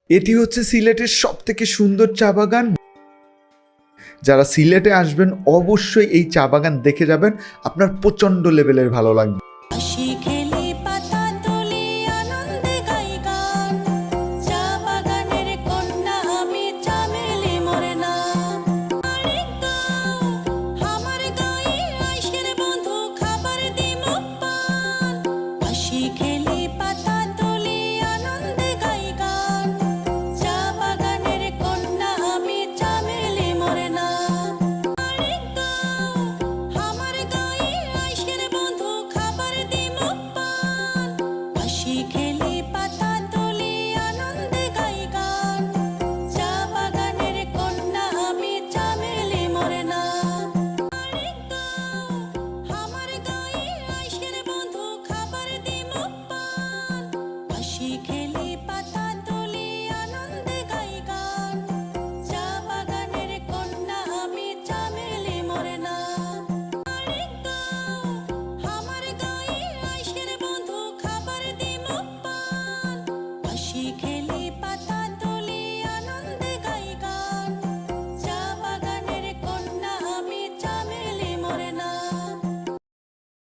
এটি হচ্ছে সিলেটের সবথেকে সুন্দর চা বাগান। যারা সিলেটে আসবেন অবশ্যই এই চা বাগান দেখে যাবেন, আপনার প্রচণ্ড লেভেলের ভালো লাগবে।